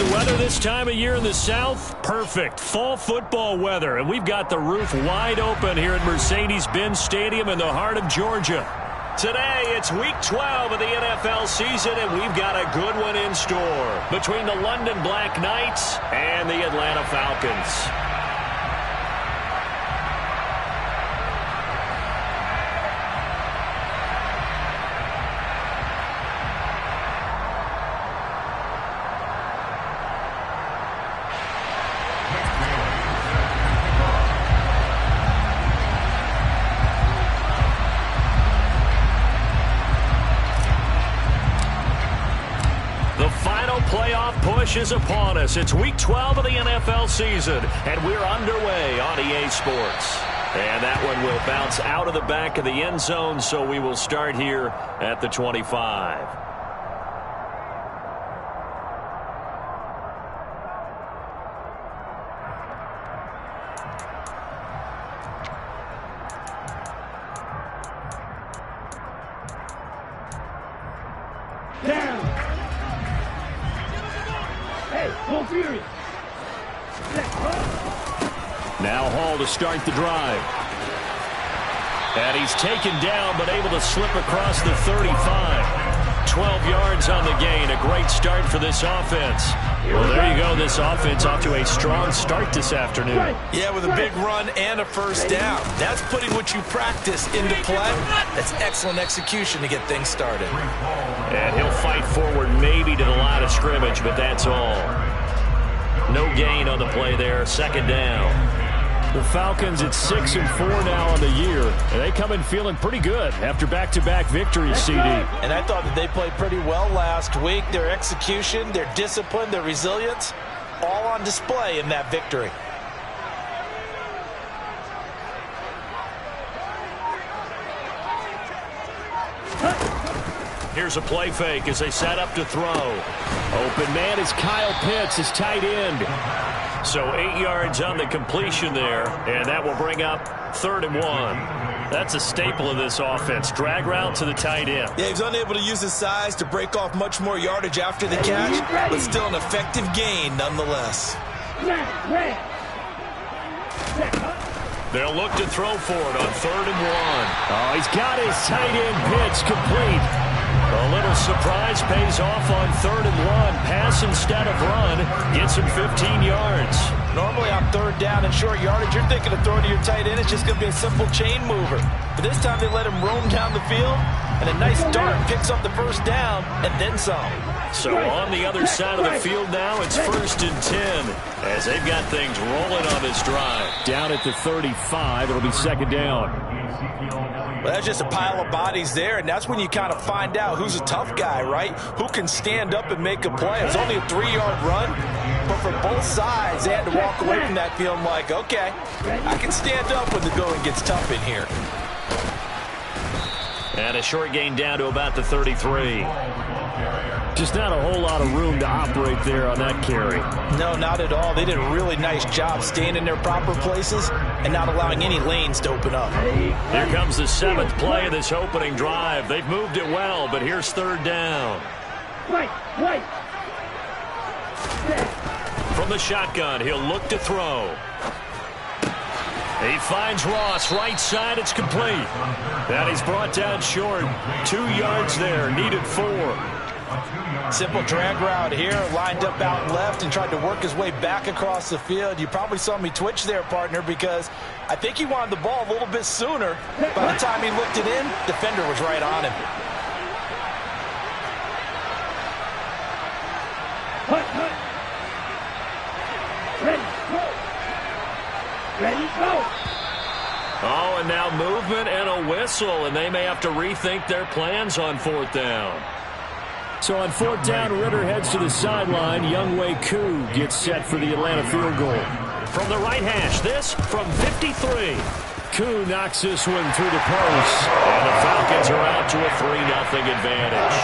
the weather this time of year in the South? Perfect. Fall football weather. And we've got the roof wide open here at Mercedes-Benz Stadium in the heart of Georgia. Today, it's Week 12 of the NFL season, and we've got a good one in store between the London Black Knights and the Atlanta Falcons. Is upon us. It's Week 12 of the NFL season, and we're underway on EA Sports. And that one will bounce out of the back of the end zone, so we will start here at the 25. Now Hall to start the drive. And he's taken down but able to slip across the 35. 12 yards on the gain. A great start for this offense. Well, there you go. This offense off to a strong start this afternoon. Yeah, with a big run and a first down. That's putting what you practice into play. That's excellent execution to get things started. And he'll fight forward maybe to the line of scrimmage, but that's all. No gain on the play there. Second down. The Falcons at 6-4 now on the year. And they come in feeling pretty good after back-to-back victories, CD. And I thought that they played pretty well last week. Their execution, their discipline, their resilience, all on display in that victory. Here's a play fake as they set up to throw. Open man is Kyle Pitts, his tight end. So 8 yards on the completion there, and that will bring up 3rd and 1. That's a staple of this offense. Drag route to the tight end. Yeah, he's unable to use his size to break off much more yardage after the catch, but still an effective gain nonetheless. They'll look to throw for it on 3rd and 1. Oh, he's got his tight end Pitts complete. A little surprise pays off on 3rd and 1. Pass instead of run. Gets him 15 yards. Normally on 3rd down and short yardage, you're thinking of throwing to your tight end. It's just going to be a simple chain mover. But this time they let him roam down the field. And a nice dart picks up the first down and then some. So on the other side of the field now, it's 1st and 10 as they've got things rolling on this drive. Down at the 35, it'll be 2nd down. Well, that's just a pile of bodies there, and that's when you kind of find out who's a tough guy, right? Who can stand up and make a play. It's only a 3-yard run, but for both sides, they had to walk away from that feeling like, okay, I can stand up when the going gets tough in here. And a short gain down to about the 33. Just not a whole lot of room to operate there on that carry. No, not at all. They did a really nice job staying in their proper places and not allowing any lanes to open up. Here comes the 7th play of this opening drive. They've moved it well, but here's 3rd down. From the shotgun, he'll look to throw. He finds Ross right side. It's complete. That he's brought down short. 2 yards there. Needed 4. Simple drag route here, lined up out left and tried to work his way back across the field. You probably saw me twitch there, partner, because I think he wanted the ball a little bit sooner. By the time he looked it in, defender was right on him. Ready, go. Oh, and now movement and a whistle, and they may have to rethink their plans on 4th down. So on 4th down, Ritter heads to the sideline. Younghoe Koo gets set for the Atlanta field goal. From the right hash, this from 53. Koo knocks this one through the post. And the Falcons are out to a 3-0 advantage.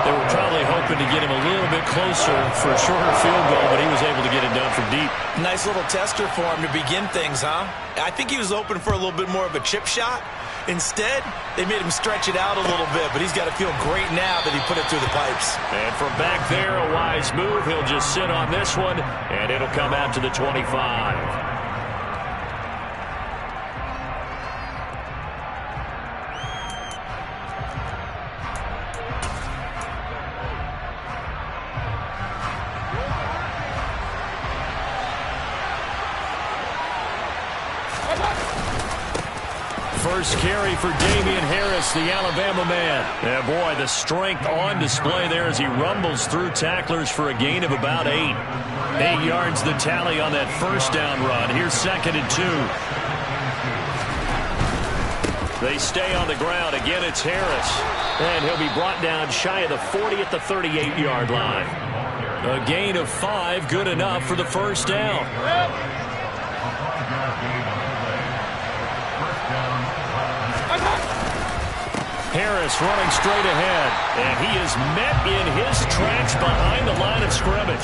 They were probably hoping to get him a little bit closer for a shorter field goal, but he was able to get it done from deep. Nice little tester for him to begin things, huh? I think he was open for a little bit more of a chip shot. Instead, they made him stretch it out a little bit, but he's got to feel great now that he put it through the pipes. And from back there, a wise move. He'll just sit on this one, and it'll come out to the 25. First carry for Damian Harris, the Alabama man. Yeah, boy, the strength on display there as he rumbles through tacklers for a gain of about 8. 8 yards the tally on that first down run. Here's 2nd and 2. They stay on the ground. Again, it's Harris. And he'll be brought down shy of the 40 at the 38-yard line. A gain of 5, good enough for the first down. Harris running straight ahead, and he is met in his tracks behind the line of scrimmage.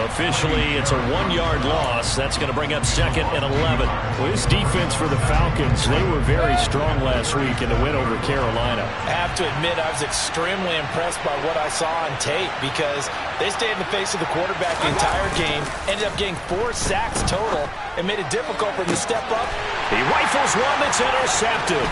Officially, it's a 1-yard loss. That's going to bring up 2nd and 11. Well, this defense for the Falcons, they were very strong last week in the win over Carolina. I have to admit, I was extremely impressed by what I saw on tape because they stayed in the face of the quarterback the entire game, ended up getting 4 sacks total, and made it difficult for him to step up. He rifles one that's intercepted.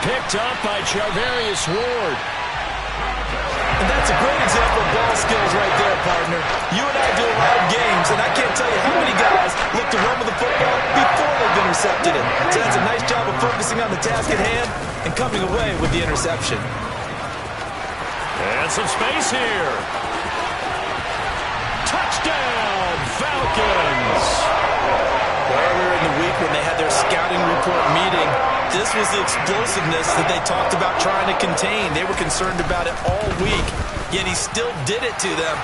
Picked up by Charvarius Ward. And that's a great example of ball skills right there, partner. You and I do a lot of games, and I can't tell you how many guys look to run with the football before they've intercepted it. So that's a nice job of focusing on the task at hand and coming away with the interception. And some space here. Touchdown, Falcons! Earlier in the week when they had their scouting report meeting, this was the explosiveness that they talked about trying to contain. They were concerned about it all week, yet he still did it to them.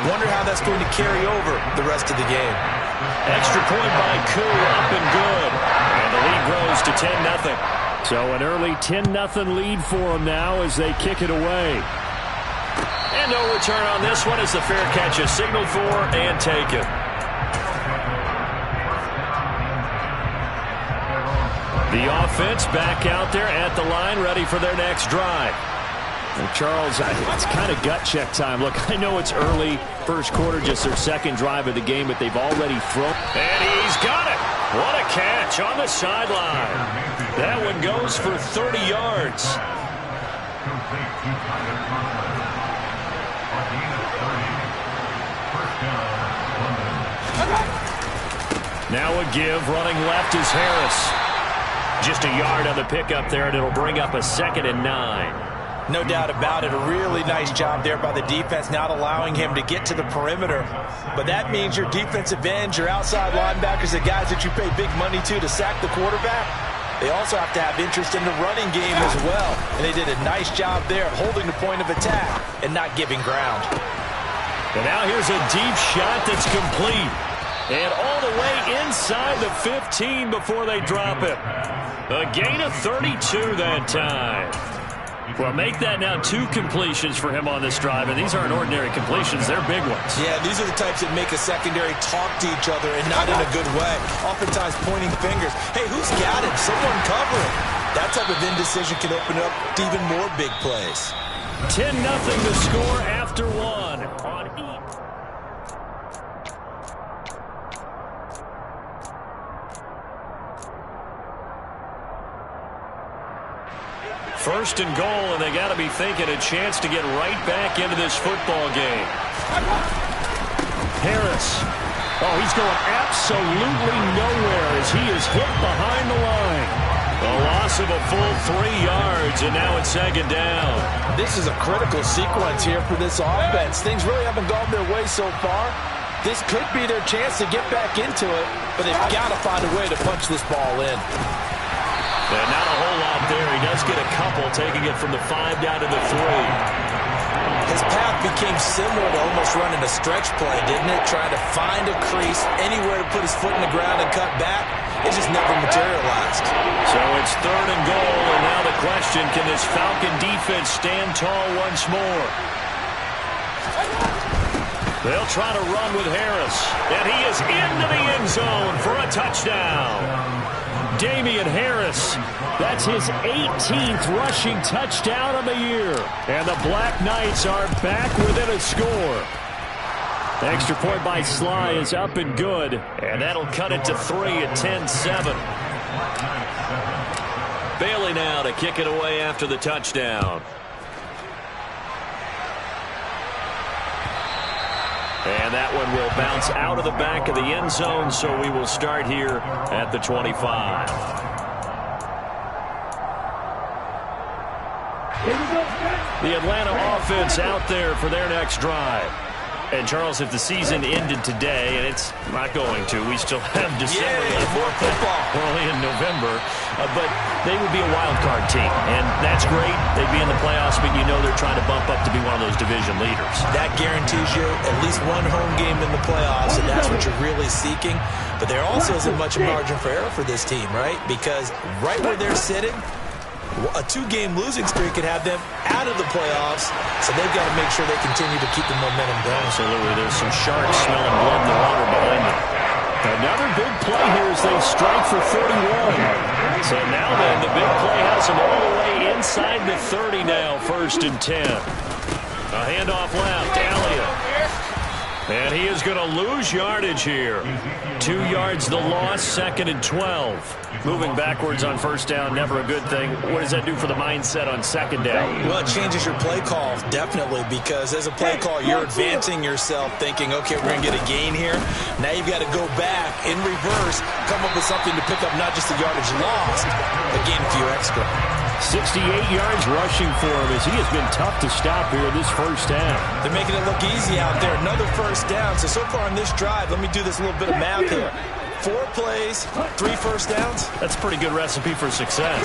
Wonder how that's going to carry over the rest of the game. Extra point by Koo, up and good. And the lead grows to 10-0. So an early 10-0 lead for them now as they kick it away. And no return on this one as the fair catch is signaled for and taken. The offense back out there at the line, ready for their next drive. Well, Charles, it's kind of gut check time. Look, I know it's early, first quarter, just their second drive of the game, but they've already thrown. And he's got it. What a catch on the sideline. That one goes for 30 yards. Now a give, running left is Harris. Just a yard on the pickup there, and it'll bring up a 2nd and 9. No doubt about it. A really nice job there by the defense, not allowing him to get to the perimeter. But that means your defensive ends, your outside linebackers, the guys that you pay big money to sack the quarterback, they also have to have interest in the running game as well. And they did a nice job there holding the point of attack and not giving ground. And now here's a deep shot that's complete. And all the way inside the 15 before they drop it. A gain of 32 that time. Well, make that now 2 completions for him on this drive, and these aren't ordinary completions. They're big ones. Yeah, these are the types that make a secondary talk to each other and not in a good way. Oftentimes pointing fingers. Hey, who's got him? Someone cover him. That type of indecision can open up to even more big plays. 10-0 to score after 1 on each. First and goal, and they got to be thinking a chance to get right back into this football game. Harris. Oh, he's going absolutely nowhere as he is hit behind the line. A loss of a full 3 yards, and now it's 2nd down. This is a critical sequence here for this offense. Things really haven't gone their way so far. This could be their chance to get back into it, but they've got to find a way to punch this ball in. And not a whole lot there. He does get a couple, taking it from the 5 down to the 3. His path became similar to almost running a stretch play, didn't it? Trying to find a crease, anywhere to put his foot in the ground and cut back. It just never materialized. So it's 3rd and goal, and now the question, can this Falcon defense stand tall once more? They'll try to run with Harris, and he is into the end zone for a touchdown. Damian Harris, that's his 18th rushing touchdown of the year. And the Black Knights are back within a score. The extra point by Sly is up and good. And that'll cut it to 3 at 10-7. Bailey now to kick it away after the touchdown. And that one will bounce out of the back of the end zone, so we will start here at the 25. The Atlanta offense out there for their next drive. And, Charles, if the season ended today, and it's not going to, we still have December left, more football early in November, but they would be a wild card team, and that's great. They'd be in the playoffs, but you know they're trying to bump up to be one of those division leaders. That guarantees you at least one home game in the playoffs, and that's what you're really seeking. But there also isn't much margin for error for this team, right? Because right where they're sitting, a 2-game losing streak could have them out of the playoffs, so they've got to make sure they continue to keep the momentum going. Absolutely. There's some sharks smelling blood in the water behind them. Another big play here as they strike for 41. So now then, the big play has them all the way inside the 30 now, 1st and 10. A handoff left, Elliott. And he is going to lose yardage here. 2 yards the loss, 2nd and 12. Moving backwards on 1st down, never a good thing. What does that do for the mindset on 2nd down? Well, it changes your play call, definitely, because as a play call, you're advancing yourself, thinking, okay, we're going to get a gain here. Now you've got to go back in reverse, come up with something to pick up not just the yardage lost, but gain a few extra. 68 yards rushing for him as he has been tough to stop here this 1st down. They're making it look easy out there. Another 1st down. So far on this drive, let me do this little bit of math here. 4 plays, 3 1st downs. That's a pretty good recipe for success.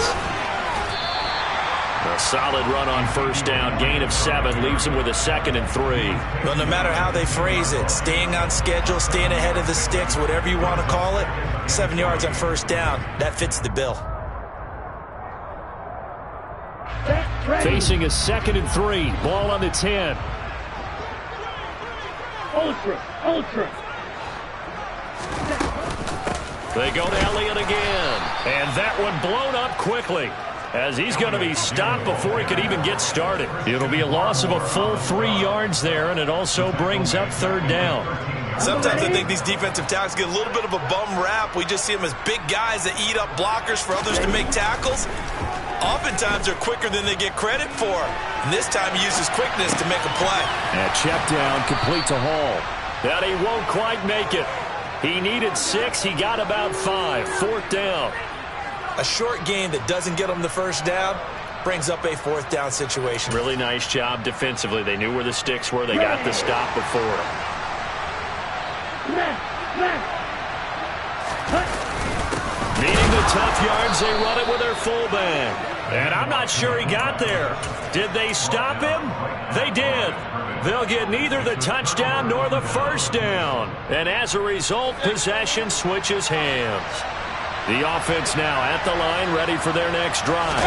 A solid run on 1st down. Gain of 7 leaves him with a 2nd and 3. Well, no matter how they phrase it, staying on schedule, staying ahead of the sticks, whatever you want to call it, 7 yards on 1st down, that fits the bill. Facing a 2nd and 3. Ball on the 10. Ultra. They go to Elliott again. And that one blown up quickly as he's going to be stopped before he could even get started. It'll be a loss of a full 3 yards there, and it also brings up 3rd down. Sometimes I think these defensive tackles get a little bit of a bum rap. We just see them as big guys that eat up blockers for others to make tackles. Oftentimes they're quicker than they get credit for. And this time he uses quickness to make a play. And check down, complete to Hall. That he won't quite make it. He needed 6. He got about 5. 4th down. A short gain that doesn't get him the 1st down brings up a 4th down situation. Really nice job defensively. They knew where the sticks were. They got the stop before him. Needing the tough yards, they run it with their fullback. And I'm not sure he got there. Did they stop him? They did. They'll get neither the touchdown nor the 1st down. And as a result, possession switches hands. The offense now at the line, ready for their next drive.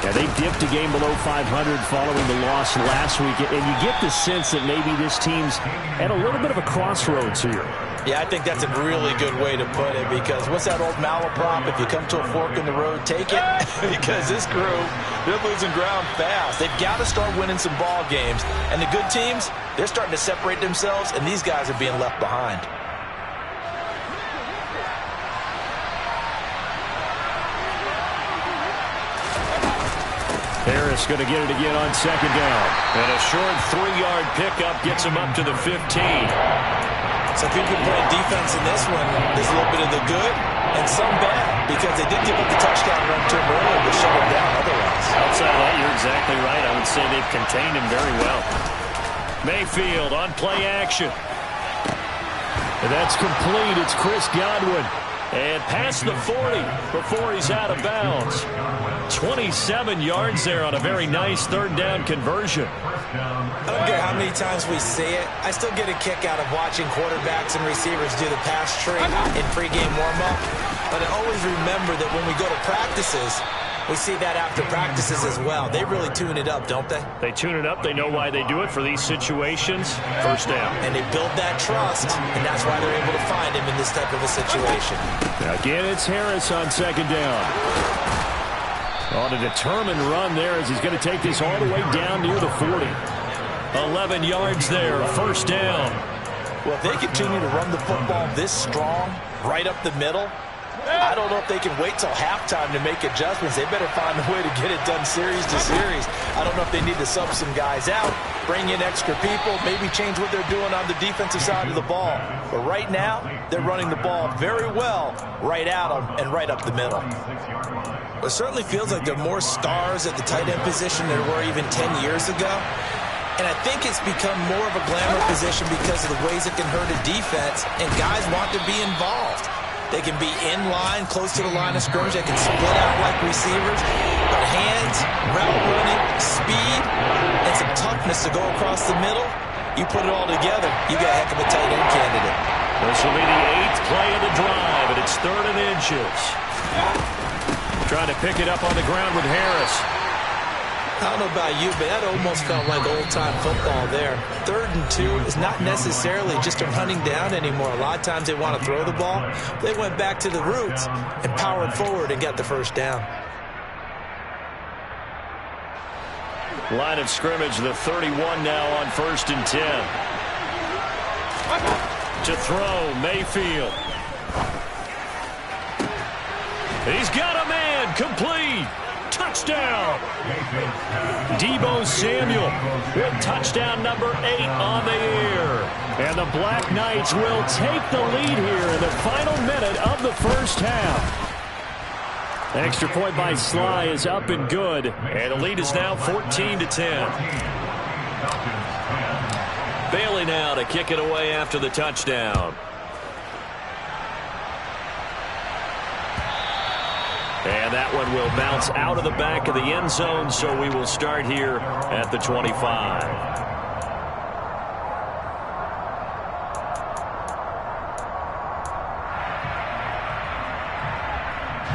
Yeah, they dipped a game below 500 following the loss last week. And you get the sense that maybe this team's at a little bit of a crossroads here. Yeah, I think that's a really good way to put it, because what's that old malaprop? If you come to a fork in the road, take it. Because this crew, they're losing ground fast. They've got to start winning some ball games. And the good teams, they're starting to separate themselves, and these guys are being left behind. Harris going to get it again on 2nd down. And a short 3-yard pickup gets him up to the 15. Some people playing defense in this one. There's a little bit of the good and some bad, because they did give up the touchdown run to him earlier, but shut him down otherwise. Outside of that, you're exactly right. I would say they've contained him very well. Mayfield on play action. And that's complete. It's Chris Godwin. And past the 40 before he's out of bounds. 27 yards there on a very nice third down conversion. I don't care how many times we see it. I still get a kick out of watching quarterbacks and receivers do the pass tree in pregame warm-up. But I always remember that when we go to practices, we see that after practices as well. They really tune it up, don't they? They tune it up. They know why they do it for these situations. First down. And they build that trust, and that's why they're able to find him in this type of a situation. Again, it's Harris on second down. On a determined run there as he's going to take this all the way down near the 40. 11 yards there, first down. Well, if they continue to run the football this strong, right up the middle, I don't know if they can wait till halftime to make adjustments. They better find a way to get it done series to series. I don't know if they need to sub some guys out, bring in extra people, maybe change what they're doing on the defensive side of the ball. But right now, they're running the ball very well right at them and right up the middle. It certainly feels like there are more stars at the tight end position than there were even 10 years ago. And I think it's become more of a glamour position because of the ways it can hurt a defense, and guys want to be involved. They can be in line, close to the line of scrimmage. They can split out like receivers. But hands, route running, speed, and some toughness to go across the middle, you put it all together, you got a heck of a tight end candidate. This will be the 8th play of the drive, and it's 3rd and inches. Trying to pick it up on the ground with Harris. I don't know about you, but that almost felt like old-time football there. 3rd and 2 is not necessarily just a running down anymore. A lot of times they want to throw the ball. They went back to the roots and powered forward and got the first down. Line of scrimmage, the 31 now on 1st and 10. To throw, Mayfield. He's got a man, complete. Touchdown. Deebo Samuel with touchdown number 8 on the air. And the Black Knights will take the lead here in the final minute of the first half. Extra point by Sly is up and good. And the lead is now 14-10. Bailey now to kick it away after the touchdown. And that one will bounce out of the back of the end zone, so we will start here at the 25.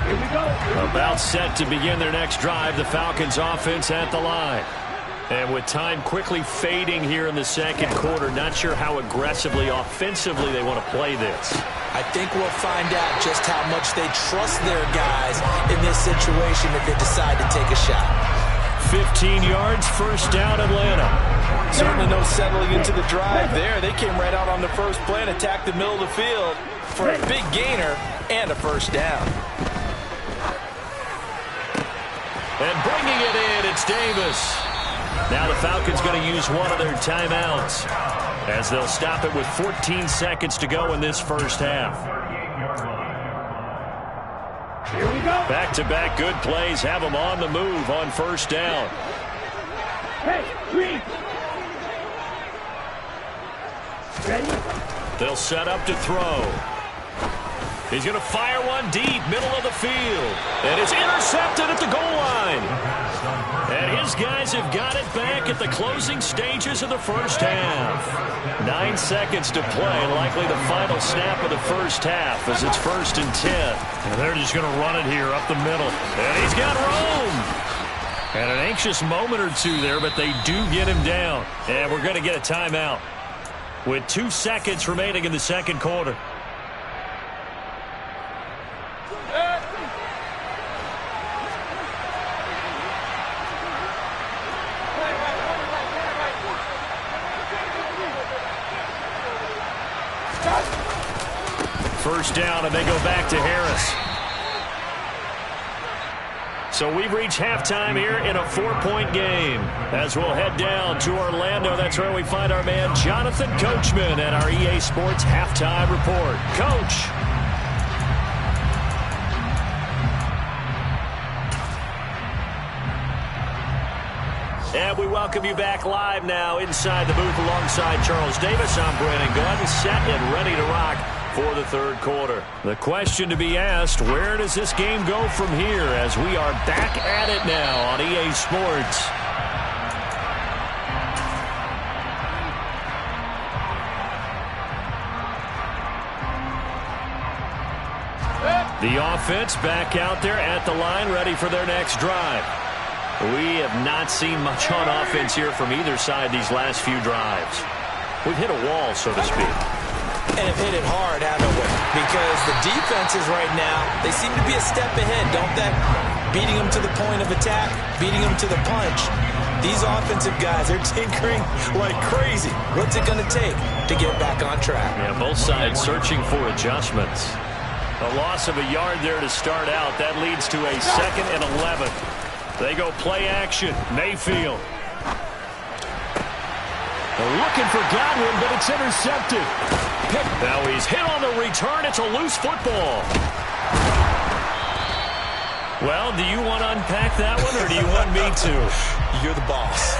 Here we go. About set to begin their next drive, the Falcons offense at the line. And with time quickly fading here in the second quarter, not sure how aggressively, offensively they want to play this. I think we'll find out just how much they trust their guys in this situation if they decide to take a shot. 15 yards, first down, Atlanta. Certainly no settling into the drive there. They came right out on the first play and attacked the middle of the field for a big gainer and a first down. And bringing it in, it's Davis. Now the Falcons going to use one of their timeouts as they'll stop it with 14 seconds to go in this first half. Here we go. Back-to-back good plays have them on the move on first down. Hey, green. Ready? They'll set up to throw. He's going to fire one deep, middle of the field. And it's intercepted at the goal line. And his guys have got it back at the closing stages of the first half. 9 seconds to play, likely the final snap of the first half as it's 1st and 10. And they're just going to run it here up the middle. And he's got room. And an anxious moment or two there, but they do get him down. And we're going to get a timeout with 2 seconds remaining in the second quarter. First down, and they go back to Harris. So we've reached halftime here in a 4-point game. As we'll head down to Orlando, that's where we find our man Jonathan Coachman at our EA Sports Halftime Report. Coach. And we welcome you back live now inside the booth alongside Charles Davis. I'm Brandon Gunn, set and ready to rock for the third quarter. The question to be asked, where does this game go from here as we are back at it now on EA Sports? The offense back out there at the line, ready for their next drive. We have not seen much on offense here from either side these last few drives. We've hit a wall, so to speak. And have hit it hard, haven't we? Because the defenses right now, they seem to be a step ahead, don't they? Beating them to the point of attack, beating them to the punch. These offensive guys, they're tinkering like crazy. What's it going to take to get back on track? Yeah, both sides searching for adjustments. A loss of a yard there to start out. That leads to a 2nd and 11. They go play action. Mayfield. They're looking for Godwin, but it's intercepted. Now he's hit on the return. It's a loose football. Well, do you want to unpack that one, or do you want me to? You're the boss.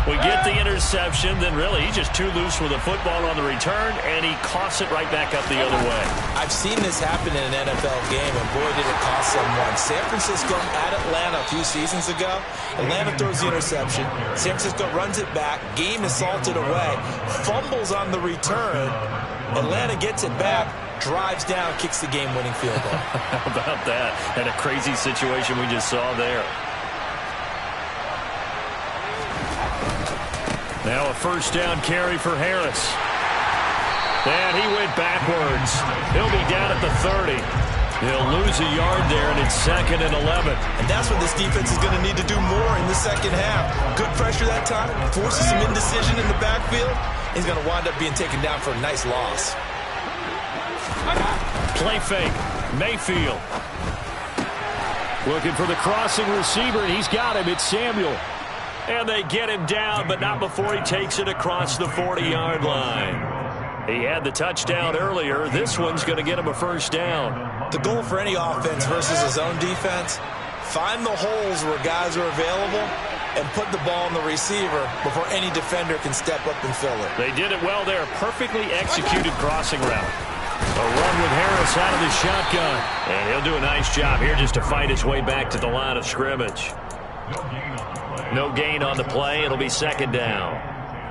We get the interception, then really he's just too loose with the football on the return, and he coughs it right back up the other way. I've seen this happen in an NFL game, and boy, did it cost someone. San Francisco at Atlanta a few seasons ago. Atlanta throws the interception. San Francisco runs it back. Game is salted away. Fumbles on the return. Atlanta gets it back. Drives down, kicks the game-winning field goal. How about that? And a crazy situation we just saw there. Now a first down carry for Harris. And he went backwards. He'll be down at the 30. He'll lose a yard there, and it's 2nd and 11. And that's what this defense is going to need to do more in the second half. Good pressure that time. Forces some indecision in the backfield. He's going to wind up being taken down for a nice loss. Play fake. Mayfield. Looking for the crossing receiver, and he's got him. It's Samuel. And they get him down, but not before he takes it across the 40-yard line. He had the touchdown earlier. This one's going to get him a first down. The goal for any offense versus his own defense, find the holes where guys are available and put the ball on the receiver before any defender can step up and fill it. They did it well there. Perfectly executed crossing route. A run with Harris out of the shotgun. And he'll do a nice job here just to fight his way back to the line of scrimmage. No gain on the play. It'll be 2nd down.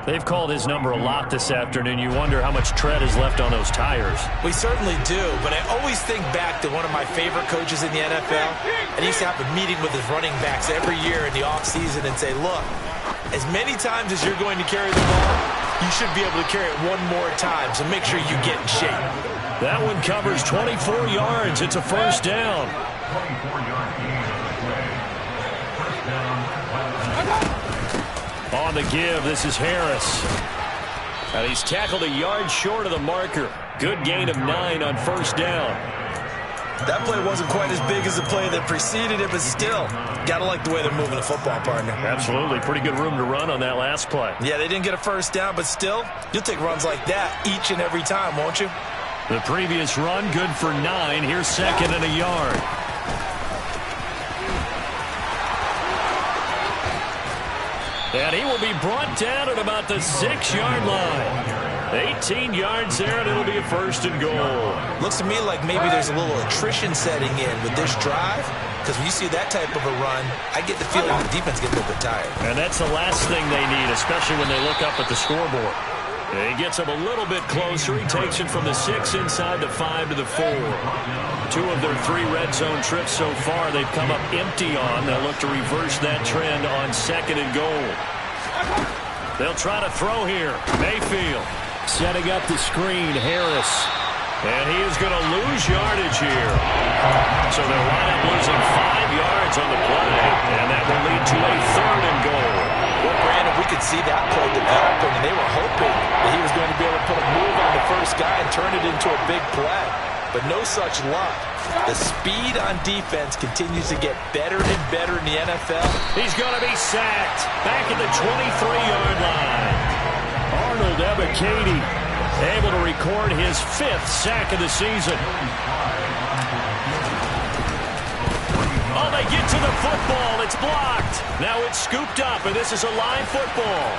They've called his number a lot this afternoon. You wonder how much tread is left on those tires. We certainly do, but I always think back to one of my favorite coaches in the NFL, and he used to have a meeting with his running backs every year in the offseason and say, look, as many times as you're going to carry the ball, you should be able to carry it one more time, so make sure you get in shape. That one covers 24 yards. It's a first down. On the give, this is Harris. And he's tackled a yard short of the marker. Good gain of 9 on first down. That play wasn't quite as big as the play that preceded it, but still, got to like the way they're moving the football, partner. Absolutely. Pretty good room to run on that last play. Yeah, they didn't get a first down, but still, you'll take runs like that each and every time, won't you? The previous run, good for 9. Here's 2nd and a yard. And he will be brought down at about the 6-yard line. 18 yards there, and it'll be a 1st and goal. Looks to me like maybe there's a little attrition setting in with this drive, because when you see that type of a run, I get the feeling the defense gets a little bit tired. And that's the last thing they need, especially when they look up at the scoreboard. He gets him a little bit closer. He takes it from the 6 inside the 5 to the 4. 2 of their 3 red zone trips so far they've come up empty on. They'll look to reverse that trend on 2nd and goal. They'll try to throw here. Mayfield setting up the screen. Harris. And he is going to lose yardage here. So they'll wind up losing 5 yards on the play. And that will lead to a 3rd and goal. Well, Brandon, we could see that play developing, and they were hoping that he was going to be able to put a move on the first guy and turn it into a big play. But no such luck. The speed on defense continues to get better and better in the NFL. He's going to be sacked back at the 23-yard line. Arnold Ebiketie able to record his 5th sack of the season. Oh, they get to the football. It's blocked. Now it's scooped up, and this is a line football.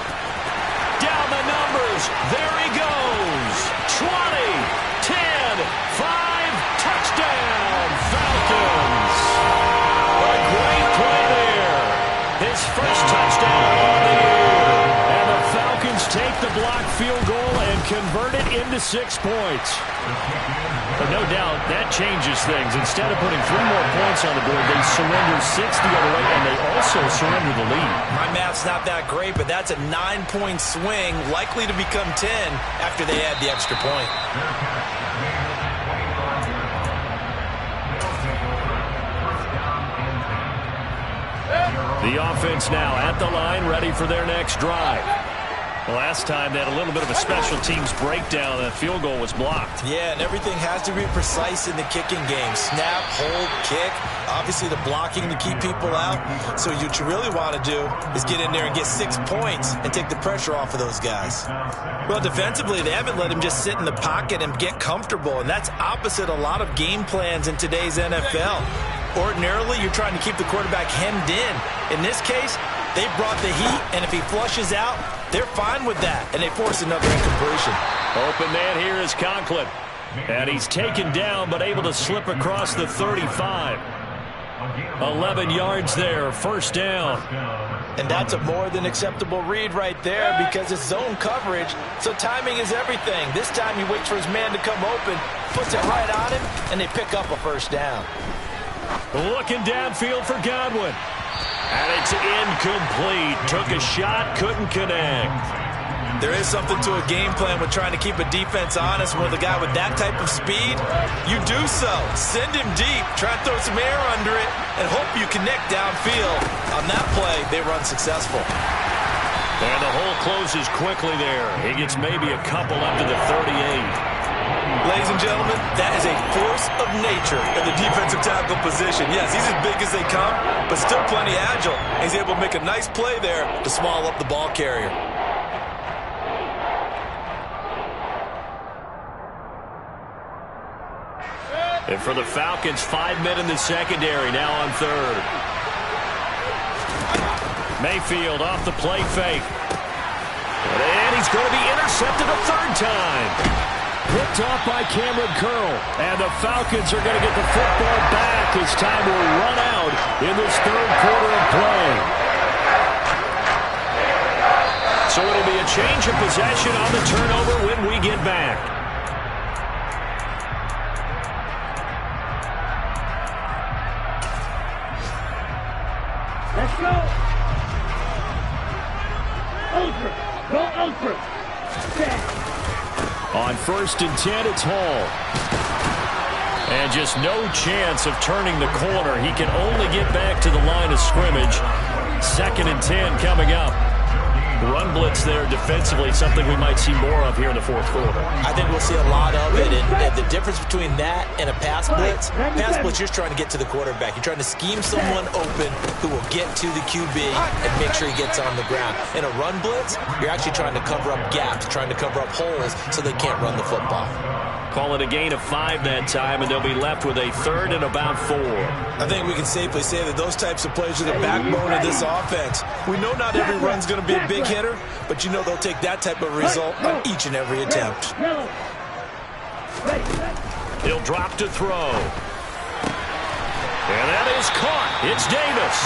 Down the numbers. There he goes. 20, 10, into 6 points. But no doubt, that changes things. Instead of putting 3 more points on the board, they surrender 6 the other way, and they also surrender the lead. My math's not that great, but that's a 9-point swing, likely to become 10 after they add the extra point. The offense now at the line, ready for their next drive. Last time they had a little bit of a special teams breakdown. That field goal was blocked. Yeah, and everything has to be precise in the kicking game. Snap, hold, kick. Obviously, the blocking to keep people out. So what you really want to do is get in there and get 6 points and take the pressure off of those guys. Well, defensively, they haven't let him just sit in the pocket and get comfortable, and that's opposite a lot of game plans in today's NFL. Ordinarily, you're trying to keep the quarterback hemmed in. In this case, they brought the heat, and if he flushes out, they're fine with that, and they force another incompletion. Open man here is Conklin. And he's taken down, but able to slip across the 35. 11 yards there, first down. And that's a more than acceptable read right there because it's zone coverage, so timing is everything. This time he waits for his man to come open, puts it right on him, and they pick up a first down. Looking downfield for Godwin. And it's incomplete. Took a shot, couldn't connect. There is something to a game plan with trying to keep a defense honest. With a guy with that type of speed, you do so. Send him deep, try and throw some air under it, and hope you connect downfield. On that play, they run successful. And the hole closes quickly there. He gets maybe a couple up to the 38. Ladies and gentlemen, that is a force of nature in the defensive tackle position. Yes, he's as big as they come, but still plenty agile. He's able to make a nice play there to small up the ball carrier. And for the Falcons, 5 men in the secondary, now on third. Mayfield off the play fake. And he's going to be intercepted a third time. Picked off by Cameron Curl. And the Falcons are going to get the football back as time will run out in this third quarter of play. So it'll be a change of possession on the turnover when we get back. Let's go. Ultra. Go ultra. Set. On 1st and 10, it's Hall. And just no chance of turning the corner. He can only get back to the line of scrimmage. 2nd and 10 coming up. Run blitz there defensively, something we might see more of here in the fourth quarter. I think we'll see a lot of it, and the difference between that and a pass blitz, you're just trying to get to the quarterback. You're trying to scheme someone open who will get to the QB and make sure he gets on the ground. In a run blitz, you're actually trying to cover up gaps, trying to cover up holes so they can't run the football. Call it a gain of 5 that time, and they'll be left with a 3rd and about 4. I think we can safely say that those types of plays are the backbone of this offense. We know not every run's going to be a big hitter, but you know they'll take that type of result on each and every attempt. He'll drop to throw. And that is caught. It's Davis.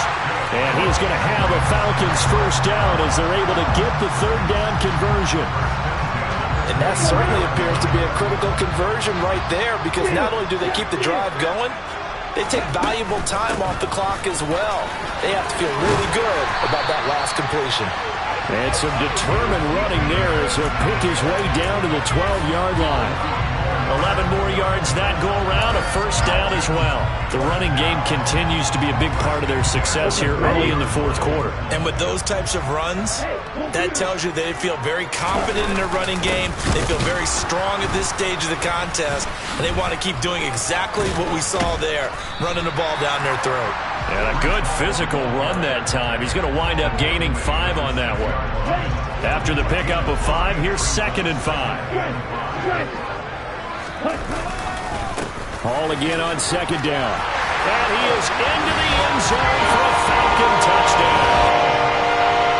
And he's going to have a Falcons first down as they're able to get the 3rd down conversion. And that certainly appears to be a critical conversion right there because not only do they keep the drive going, they take valuable time off the clock as well. They have to feel really good about that last completion. And some determined running there as he'll pick his way down to the 12-yard line. 11 more yards that go around, a first down as well. The running game continues to be a big part of their success here early in the fourth quarter. And with those types of runs, that tells you they feel very confident in their running game. They feel very strong at this stage of the contest, and they want to keep doing exactly what we saw there, running the ball down their throat. And a good physical run that time. He's going to wind up gaining 5 on that one. After the pickup of 5, here's 2nd and 5. Hall again on 2nd down. And he is into the end zone for a Falcon touchdown.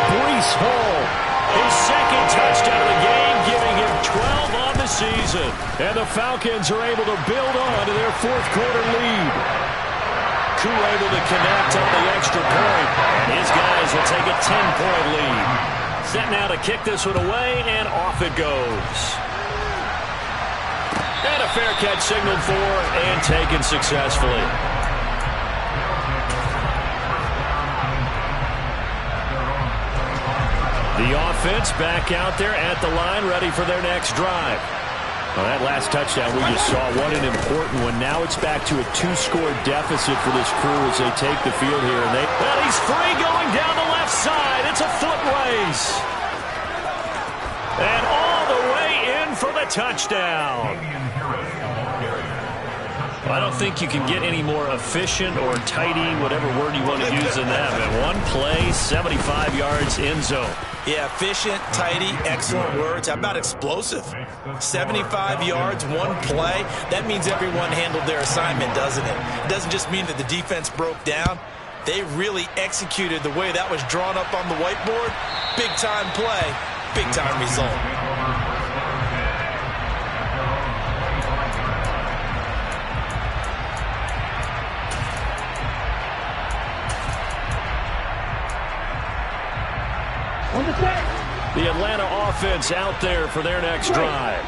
Breece Hall, his 2nd touchdown of the game, giving him 12 on the season. And the Falcons are able to build on to their fourth quarter lead. Koo able to connect on the extra point. And his guys will take a 10-point lead. Set now to kick this one away, and off it goes. fair catch signaled for and taken successfully. The offense back out there at the line, ready for their next drive. Well, that last touchdown we just saw, what an important one. Now it's back to a 2-score deficit for this crew as they take the field here. And he's free going down the left side. It's a foot race. And all the way in for the touchdown. I don't think you can get any more efficient or tidy, whatever word you want to use in that. Man, one play, 75 yards, end zone. Yeah, efficient, tidy, excellent words. How about explosive? 75 yards, one play. That means everyone handled their assignment, doesn't it? It doesn't just mean that the defense broke down. They really executed the way that was drawn up on the whiteboard. Big-time play, big-time result. The Atlanta offense out there for their next drive.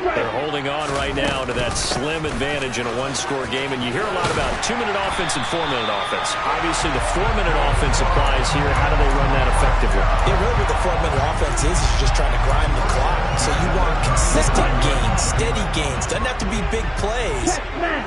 They're holding on right now to that slim advantage in a one-score game. And you hear a lot about 2-minute offense and 4-minute offense. Obviously, the 4-minute offense applies here. How do they run that effectively? Yeah, really what the 4-minute offense is you're just trying to grind the clock. So you want consistent gains, steady gains. Doesn't have to be big plays,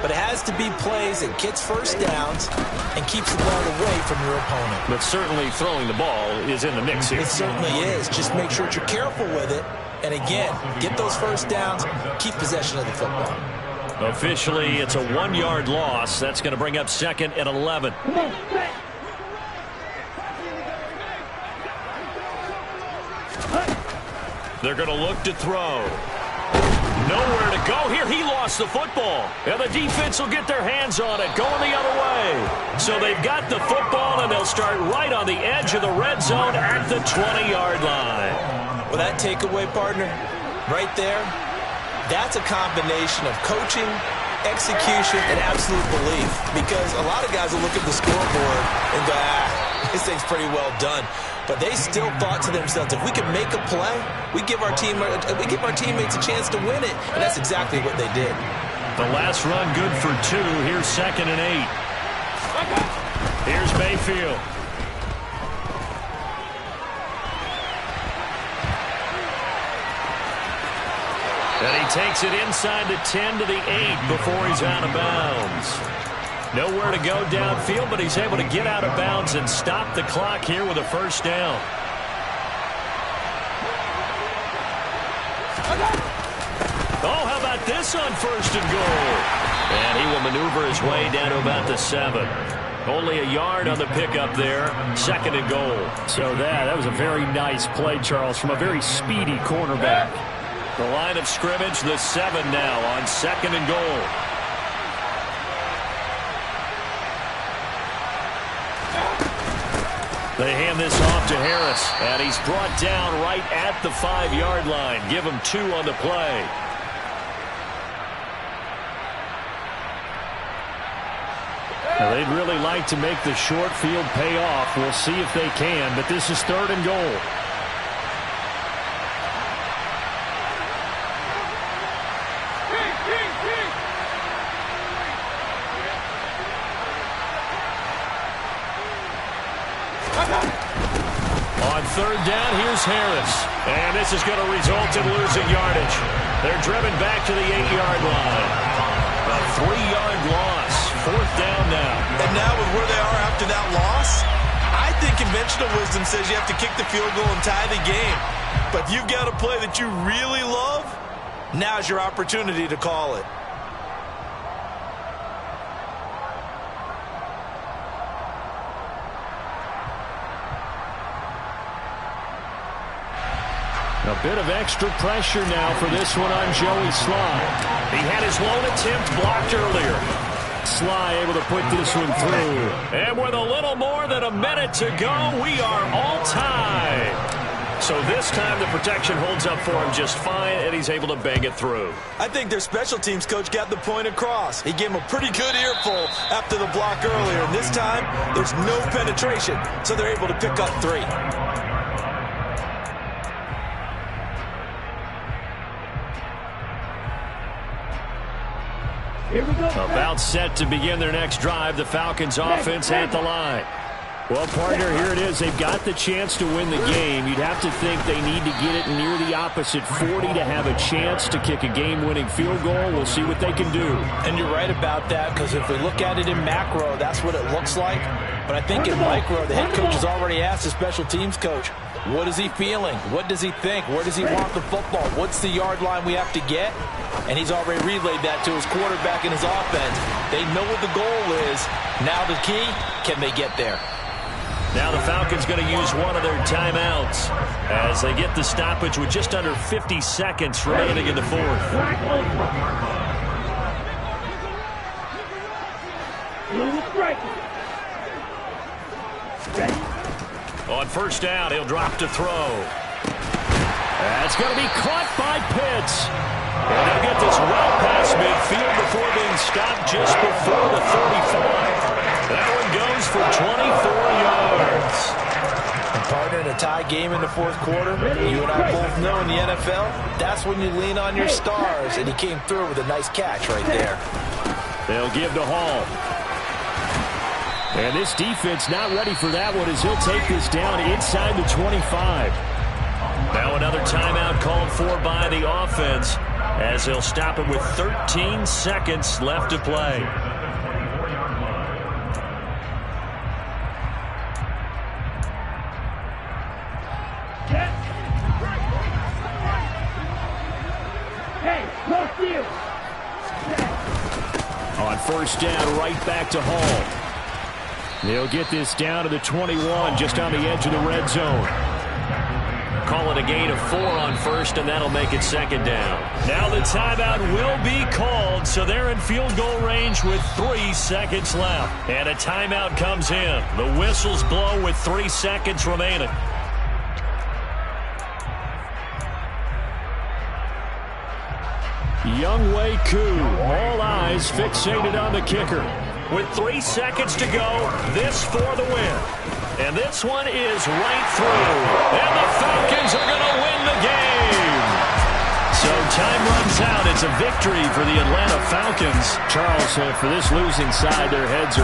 but it has to be plays that gets first downs and keeps the ball away from your opponent. But certainly throwing the ball is in the mix here. It certainly is. Just make sure that you're careful with it. And again, get those first downs, keep possession of the football. Officially, it's a 1-yard loss. That's going to bring up 2nd and 11. They're going to look to throw. Nowhere to go here. He lost the football. And the defense will get their hands on it, going the other way. So they've got the football, and they'll start right on the edge of the red zone at the 20-yard line. Well, that takeaway, partner, right there, that's a combination of coaching, execution, and absolute belief. Because a lot of guys will look at the scoreboard and go, this thing's pretty well done. But they still thought to themselves, if we can make a play, we give our teammates a chance to win it. And that's exactly what they did. The last run good for 2. Here's 2nd and 8. Here's Mayfield. And he takes it inside the 10 to the 8 before he's out of bounds. Nowhere to go downfield, but he's able to get out of bounds and stop the clock here with a first down. Oh, how about this on 1st and goal? And he will maneuver his way down to about the 7. Only a yard on the pickup there. 2nd and goal. So that was a very nice play, Charles, from a very speedy cornerback. The line of scrimmage, the 7 now on 2nd and goal. They hand this off to Harris, and he's brought down right at the 5-yard line. Give him 2 on the play. Now, they'd really like to make the short field pay off. We'll see if they can, but this is 3rd and goal. On 3rd down, here's Harris. And this is going to result in losing yardage. They're driven back to the 8-yard line. A 3-yard loss. 4th down now. And now with where they are after that loss, I think conventional wisdom says you have to kick the field goal and tie the game. But if you've got a play that you really love, now's your opportunity to call it. A bit of extra pressure now for this one on Joey Slye. He had his lone attempt blocked earlier. Slye able to put this one through. And with a little more than a minute to go, we are all tied. So this time the protection holds up for him just fine, and he's able to bang it through. I think their special teams coach got the point across. He gave him a pretty good earful after the block earlier. And this time, there's no penetration, so they're able to pick up 3. Here we go. About set to begin their next drive. The Falcons offense at the line. Well, partner, here it is. They've got the chance to win the game. You'd have to think they need to get it near the opposite 40 to have a chance to kick a game-winning field goal. We'll see what they can do. And you're right about that, because if we look at it in macro, that's what it looks like. But I think in micro, the head coach has already asked the special teams coach, what is he feeling? What does he think? Where does he want the football? What's the yard line we have to get? And he's already relayed that to his quarterback and his offense. They know what the goal is. Now the key, can they get there? Now the Falcons going to use one of their timeouts as they get the stoppage with just under 50 seconds remaining in the fourth. On first down, he'll drop to throw. That's going to be caught by Pitts. And they'll get this well past midfield before being stopped just before the 35. That one goes for 24 yards. And partner, in a tie game in the fourth quarter, you and I both know in the NFL, that's when you lean on your stars, and he came through with a nice catch right there. They'll give to Hall. And this defense not ready for that one as he'll take this down inside the 25. Now another timeout called for by the offense as they'll stop it with 13 seconds left to play. On first down, right back to Hall. They'll get this down to the 21, just on the edge of the red zone. Call it a gain of 4 on first, and that'll make it second down. Now the timeout will be called, so they're in field goal range with 3 seconds left. And a timeout comes in. The whistles blow with 3 seconds remaining. Younghoe Koo, all eyes fixated on the kicker. With 3 seconds to go, this for the win. And this one is right through. And the Falcons are going to win the game. So time runs out. It's a victory for the Atlanta Falcons. Charles, for this losing side, their heads are